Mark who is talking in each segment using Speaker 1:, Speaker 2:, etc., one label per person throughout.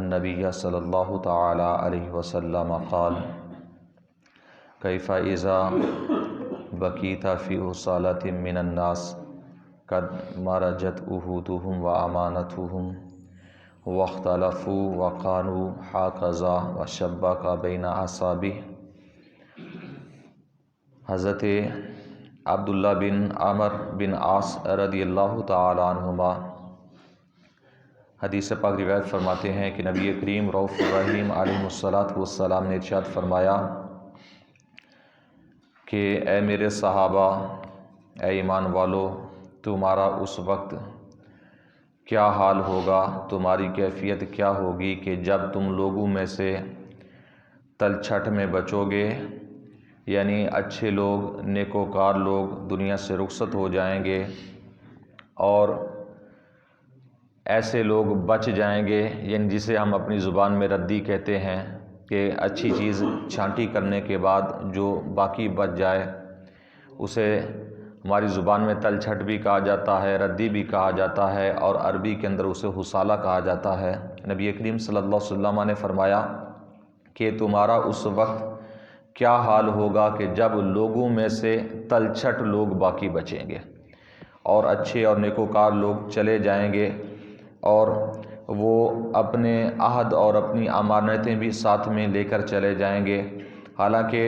Speaker 1: النبی صلی اللہ تعالی علیہ وسلم قال کیف اذا بقیت فی اصالۃ من الناس قد مرجت عہودہم وامانتہم واختلفوا وقالوا ہکذا وشبک بین اصابع۔ حضرت عبداللہ بن عمرو بن عاص رضی اللہ تعالی عنہما حدیث پاک روایت فرماتے ہیں کہ نبی کریم رؤوف الرحیم علیہ الصلاۃ والسلام نے ارشاد فرمایا کہ اے میرے صحابہ، اے ایمان والو، تمہارا اس وقت کیا حال ہوگا، تمہاری کیفیت کیا ہوگی کہ جب تم لوگوں میں سے تلچھٹ میں بچو گے، یعنی اچھے لوگ، نیکوکار لوگ دنیا سے رخصت ہو جائیں گے اور ایسے لوگ بچ جائیں گے، یعنی جسے ہم اپنی زبان میں ردی کہتے ہیں کہ اچھی چیز چھانٹی کرنے کے بعد جو باقی بچ جائے اسے ہماری زبان میں تلچھٹ بھی کہا جاتا ہے، ردی بھی کہا جاتا ہے، اور عربی کے اندر اسے حصالہ کہا جاتا ہے۔ نبی کریم صلی اللہ علیہ وسلم نے فرمایا کہ تمہارا اس وقت کیا حال ہوگا کہ جب لوگوں میں سے تلچھٹ لوگ باقی بچیں گے اور اچھے اور نیکوکار لوگ چلے جائیں گے، اور وہ اپنے عہد اور اپنی امانتیں بھی ساتھ میں لے کر چلے جائیں گے۔ حالانکہ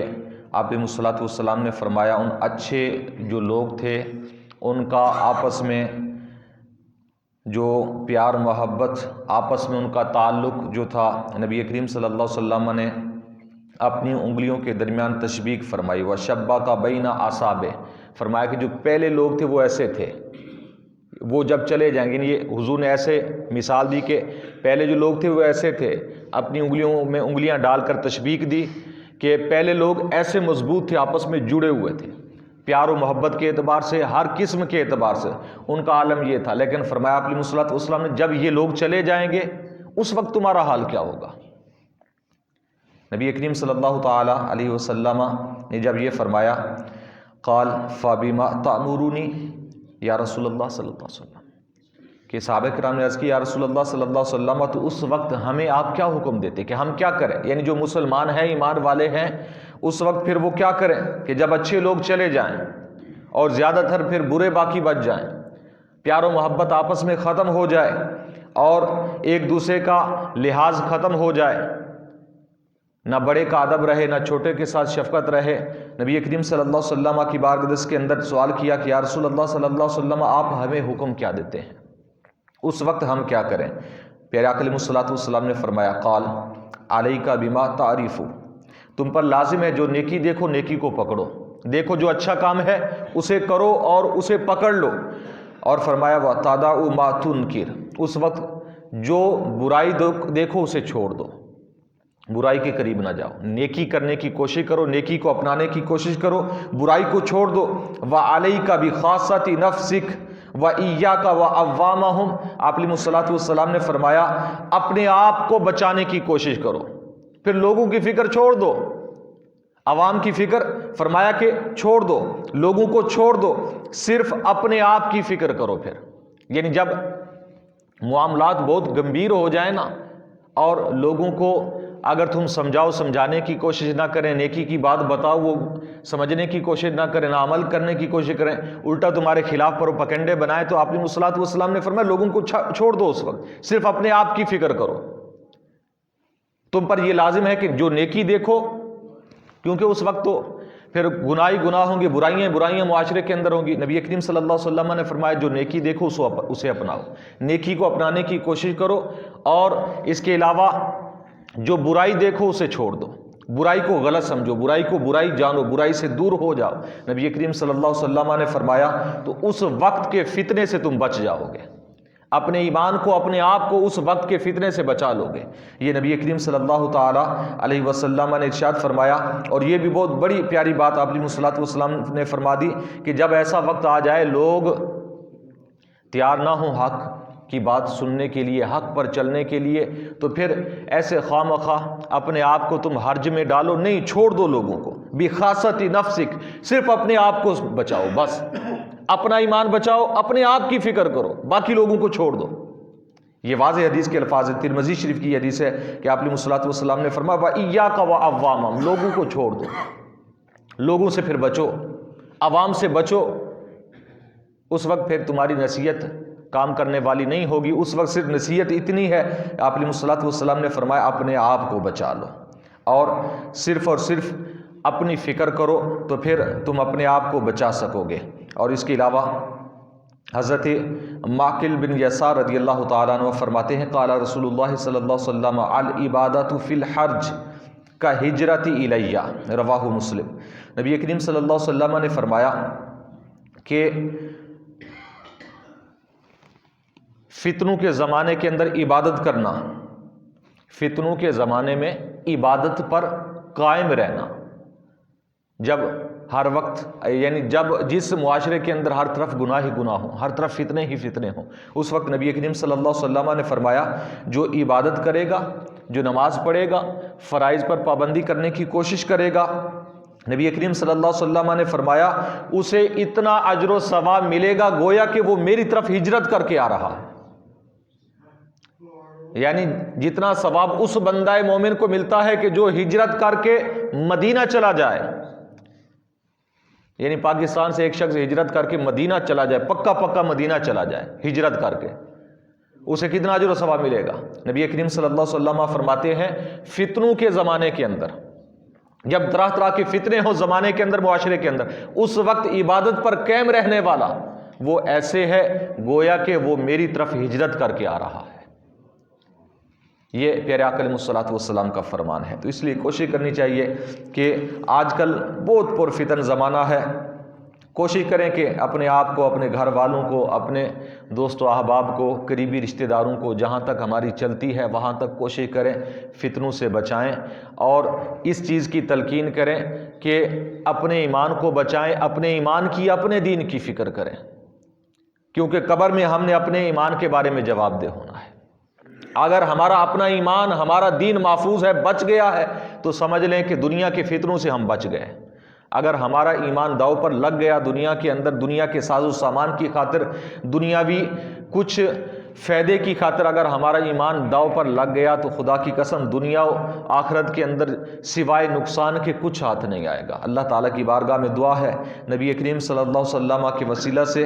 Speaker 1: آپ علیہ الصلوۃ والسلام نے فرمایا ان اچھے جو لوگ تھے ان کا آپس میں جو پیار محبت، آپس میں ان کا تعلق جو تھا، نبی کریم صلی اللہ علیہ وسلم نے اپنی انگلیوں کے درمیان تشبیہ فرمائی، وَشَبَّكَ بَيْنَ أَصَابِعِهِ، فرمایا کہ جو پہلے لوگ تھے وہ ایسے تھے، وہ جب چلے جائیں گے، یہ حضور نے ایسے مثال دی کہ پہلے جو لوگ تھے وہ ایسے تھے، اپنی انگلیوں میں انگلیاں ڈال کر تشبیہ دی کہ پہلے لوگ ایسے مضبوط تھے، آپس میں جڑے ہوئے تھے، پیار و محبت کے اعتبار سے، ہر قسم کے اعتبار سے ان کا عالم یہ تھا۔ لیکن فرمایا آپ علیہ الصلوۃ والسلام نے جب یہ لوگ چلے جائیں گے اس وقت تمہارا حال کیا ہوگا۔ نبی کریم صلی اللہ تعالی علیہ وسلم نے جب یہ فرمایا، قال فَبِمَا تَأْمُرُونِی یا رسول اللہ صلی اللہ علیہ وسلم، کہ صحابہ کرام نے عرض کی یا رسول اللہ صلی اللہ علیہ وسلم تو اس وقت ہمیں آپ کیا حکم دیتے کہ ہم کیا کریں، یعنی جو مسلمان ہیں، ایمان والے ہیں، اس وقت پھر وہ کیا کریں کہ جب اچھے لوگ چلے جائیں اور زیادہ تر پھر برے باقی بچ جائیں، پیار و محبت آپس میں ختم ہو جائے اور ایک دوسرے کا لحاظ ختم ہو جائے، نہ بڑے کا ادب رہے، نہ چھوٹے کے ساتھ شفقت رہے۔ نبی کریم صلی اللہ علیہ وسلم کی بارگاہ کے اندر سوال کیا کہ یا رسول اللہ صلی اللہ علیہ وسلم آپ ہمیں حکم کیا دیتے ہیں، اس وقت ہم کیا کریں؟ پیارے آقا علیہ الصلوۃ والسلام نے فرمایا، قال علیک بما تعرف، تم پر لازم ہے جو نیکی دیکھو نیکی کو پکڑو، دیکھو جو اچھا کام ہے اسے کرو اور اسے پکڑ لو، اور فرمایا وتدع ما تنکر، اس وقت جو برائی دیکھو اسے چھوڑ دو، برائی کے قریب نہ جاؤ، نیکی کرنے کی کوشش کرو، نیکی کو اپنانے کی کوشش کرو، برائی کو چھوڑ دو۔ وَعَلَيْكَ بِخَاصَّةِ نَفْسِكَ وَإِيَّاكَ وَأَوَّامَهُمْ، آپ علیہ الصلوۃ والسلام نے فرمایا اپنے آپ کو بچانے کی کوشش کرو، پھر لوگوں کی فکر چھوڑ دو، عوام کی فکر فرمایا کہ چھوڑ دو، لوگوں کو چھوڑ دو، صرف اپنے آپ کی فکر کرو۔ پھر یعنی جب معاملات بہت گمبھیر ہو جائیں نا، اور لوگوں کو اگر تم سمجھاؤ، سمجھانے کی کوشش نہ کریں، نیکی کی بات بتاؤ وہ سمجھنے کی کوشش نہ کریں، نہ عمل کرنے کی کوشش کریں، الٹا تمہارے خلاف پروپیگنڈے بنائے، تو آپ علیہ الصلوۃ والسلام نے فرمایا لوگوں کو چھوڑ دو، اس وقت صرف اپنے آپ کی فکر کرو۔ تم پر یہ لازم ہے کہ جو نیکی دیکھو، کیونکہ اس وقت تو پھر گناہ ہوں گے، برائیاں معاشرے کے اندر ہوں گی۔ نبی کریم صلی اللہ علیہ وسلم نے فرمایا جو نیکی دیکھو اسے اپناؤ، نیکی کو اپنانے کی کوشش کرو، اور اس کے علاوہ جو برائی دیکھو اسے چھوڑ دو، برائی کو غلط سمجھو، برائی کو برائی جانو، برائی سے دور ہو جاؤ۔ نبی کریم صلی اللہ علیہ وسلم نے فرمایا تو اس وقت کے فتنے سے تم بچ جاؤ گے، اپنے ایمان کو، اپنے آپ کو اس وقت کے فتنے سے بچا لو گے۔ یہ نبی کریم صلی اللہ تعالی علیہ وسلم نے ارشاد فرمایا، اور یہ بھی بہت بڑی پیاری بات آپ علیہ الصلوۃ والسلام نے فرما دی کہ جب ایسا وقت آ جائے لوگ تیار نہ ہوں حق کی بات سننے کے لیے، حق پر چلنے کے لیے، تو پھر ایسے خواہ مخواہ اپنے آپ کو تم حرج میں ڈالو نہیں، چھوڑ دو لوگوں کو، بخاصۃ نفسک، صرف اپنے آپ کو بچاؤ، بس اپنا ایمان بچاؤ، اپنے آپ کی فکر کرو، باقی لوگوں کو چھوڑ دو۔ یہ واضح حدیث کے الفاظ ہیں، ترمذی شریف کی حدیث ہے کہ آپ علیہ الصلوۃ والسلام نے فرمایا وَإِيَّاكَ وَأَعْوَامَهُمْ، لوگوں کو چھوڑ دو، لوگوں سے پھر بچو، عوام سے بچو، اس وقت پھر تمہاری نصیحت کام کرنے والی نہیں ہوگی، اس وقت صرف نصیحت اتنی ہے، آپ علیہ الصلوۃ والسلام نے فرمایا اپنے آپ کو بچا لو اور صرف اپنی فکر کرو تو پھر تم اپنے آپ کو بچا سکو گے۔ اور اس کے علاوہ حضرت معقل بن یسار رضی اللہ تعالیٰ عنہ فرماتے ہیں قال رسول اللہ صلی اللہ علیہ وسلم العبادۃ فی الحرج کا ہجرت الیہ، رواہ مسلم۔ نبی کریم صلی اللہ علیہ وسلم نے فرمایا کہ فتنوں کے زمانے کے اندر عبادت کرنا، فتنوں کے زمانے میں عبادت پر قائم رہنا، جب ہر وقت یعنی جب جس معاشرے کے اندر ہر طرف گناہ ہی گناہ ہوں، ہر طرف فتنے ہی فتنے ہوں، اس وقت نبی کریم صلی اللہ علیہ وسلم نے فرمایا جو عبادت کرے گا، جو نماز پڑھے گا، فرائض پر پابندی کرنے کی کوشش کرے گا، نبی کریم صلی اللہ علیہ وسلم نے فرمایا اسے اتنا اجر و ثواب ملے گا گویا کہ وہ میری طرف ہجرت کر کے آ رہا ہے۔ یعنی جتنا ثواب اس بندہ مومن کو ملتا ہے کہ جو ہجرت کر کے مدینہ چلا جائے، یعنی پاکستان سے ایک شخص ہجرت کر کے مدینہ چلا جائے، پکا مدینہ چلا جائے ہجرت کر کے، اسے کتنا اجر و ثواب ملے گا؟ نبی کریم صلی اللہ علیہ وسلم فرماتے ہیں فتنوں کے زمانے کے اندر، جب طرح طرح کے فتنے ہوں زمانے کے اندر، معاشرے کے اندر، اس وقت عبادت پر قائم رہنے والا وہ ایسے ہے گویا کہ وہ میری طرف ہجرت کر کے آ رہا ہے۔ یہ پیارے آقا علیہ الصلوۃ والسلام کا فرمان ہے۔ تو اس لیے کوشش کرنی چاہیے کہ آج کل بہت پرفتن زمانہ ہے، کوشش کریں کہ اپنے آپ کو، اپنے گھر والوں کو، اپنے دوست و احباب کو، قریبی رشتہ داروں کو جہاں تک ہماری چلتی ہے وہاں تک کوشش کریں فتنوں سے بچائیں، اور اس چیز کی تلقین کریں کہ اپنے ایمان کو بچائیں، اپنے ایمان کی، اپنے دین کی فکر کریں، کیونکہ قبر میں ہم نے اپنے ایمان کے بارے میں جواب دہ ہونا ہے۔ اگر ہمارا اپنا ایمان، ہمارا دین محفوظ ہے، بچ گیا ہے، تو سمجھ لیں کہ دنیا کے فتنوں سے ہم بچ گئے۔ اگر ہمارا ایمان داؤ پر لگ گیا دنیا کے اندر، دنیا کے ساز و سامان کی خاطر، دنیاوی کچھ فائدے کی خاطر اگر ہمارا ایمان داؤ پر لگ گیا تو خدا کی قسم دنیا و آخرت کے اندر سوائے نقصان کے کچھ ہاتھ نہیں آئے گا۔ اللہ تعالیٰ کی بارگاہ میں دعا ہے نبی کریم صلی اللہ علیہ وسلم کے وسیلہ سے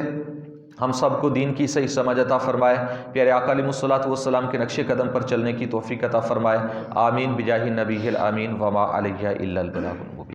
Speaker 1: ہم سب کو دین کی صحیح سمجھ عطا فرمائے، پیارے آقا علیہ الصلوۃ والسلام کے نقش قدم پر چلنے کی توفیق عطا فرمائے۔ آمین بجاہ النبی الامین وما علیہ الا البلاغ المبین۔